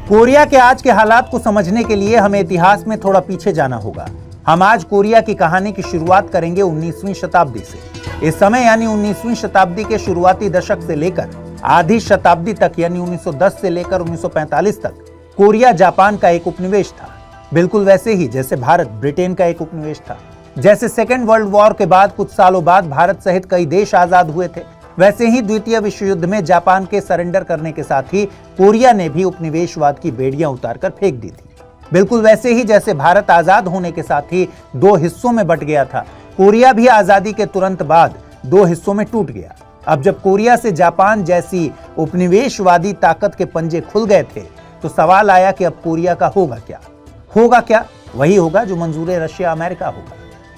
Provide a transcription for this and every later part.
Korea के आज के हालात को समझने के लिए हमें इतिहास में थोड़ा पीछे जाना होगा। हम आज कोरिया की कहानी की शुरुआत करेंगे 19वीं शताब्दी से। इस समय यानी 19वीं शताब्दी के शुरुआती दशक से लेकर आधी शताब्दी तक यानी 1910 से लेकर 1945 तक कोरिया जापान का एक उपनिवेश था। बिल्कुल वैसे ही जैसे भारत ब्रिटेन का एक उपनिवेश था। जैसे सेकेंड वर्ल्ड वॉर के बाद कुछ सालों बाद भारत सहित कई देश आजाद हुए थे, वैसे ही द्वितीय विश्व युद्ध में जापान के सरेंडर करने के साथ ही कोरिया ने भी उपनिवेशवाद की बेड़ियां उतारकर फेंक दी थी। बिल्कुल वैसे ही जैसे भारत आजाद होने के साथ ही दो हिस्सों में बंट गया था, कोरिया भी आजादी के तुरंत बाद दो हिस्सों में टूट गया। अब जब कोरिया से जापान जैसी उपनिवेशवादी ताकत के पंजे खुल गए थे, तो सवाल आया कि अब कोरिया का होगा क्या? होगा क्या? वही होगा जो मंजूर रशिया अमेरिका होगा,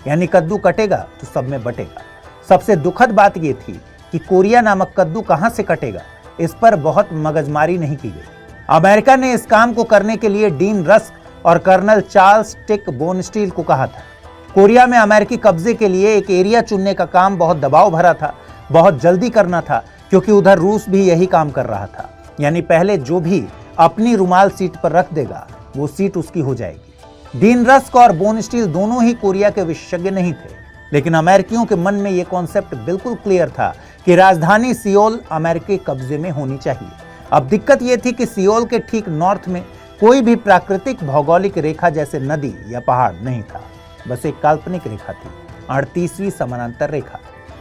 यानी कद्दू कटेगा तो सब में बटेगा। सबसे दुखद बात यह थी कि कोरिया नामक कद्दू कहां से कटेगा, इस पर बहुत मगजमारी नहीं की गई। अमेरिका ने इस काम को करने के लिए डीन रस्क और कर्नल चार्ल्स टिक बोनस्टील को कहा था। कोरिया में अमेरिकी कब्जे के लिए एक एरिया चुनने का काम बहुत दबाव भरा था, बहुत जल्दी करना था, क्योंकि उधर रूस भी यही काम कर रहा था। यानी पहले जो भी अपनी रुमाल सीट पर रख देगा वो सीट उसकी हो जाएगी। डीन रस्क और बोनस्टील दोनों ही कोरिया के विशेषज्ञ नहीं थे, लेकिन अमेरिकियों के मन में यह कॉन्सेप्ट बिल्कुल क्लियर था कि राजधानी सियोल अमेरिकी कब्जे में होनी चाहिए। अब दिक्कत यह थी कि सियोल के ठीक नॉर्थ में कोई भी प्राकृतिक भौगोलिक रेखा जैसे नदी या पहाड़ नहीं था, बस एक काल्पनिक रेखा थी, 38वीं समानांतर रेखा।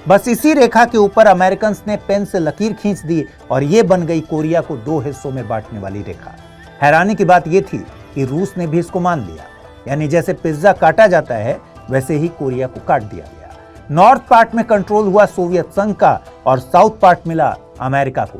बस इसी रेखा के ऊपर अमेरिकन्स ने पेन से लकीर खींच दी और ये बन गई कोरिया को दो हिस्सों में बांटने वाली रेखा। हैरानी की बात यह थी कि रूस ने भी इसको मान लिया, यानी जैसे पिज्जा काटा जाता है वैसे ही कोरिया को काट दिया गया। नॉर्थ पार्ट में कंट्रोल हुआ सोवियत संघ का और साउथ पार्ट मिला अमेरिका को।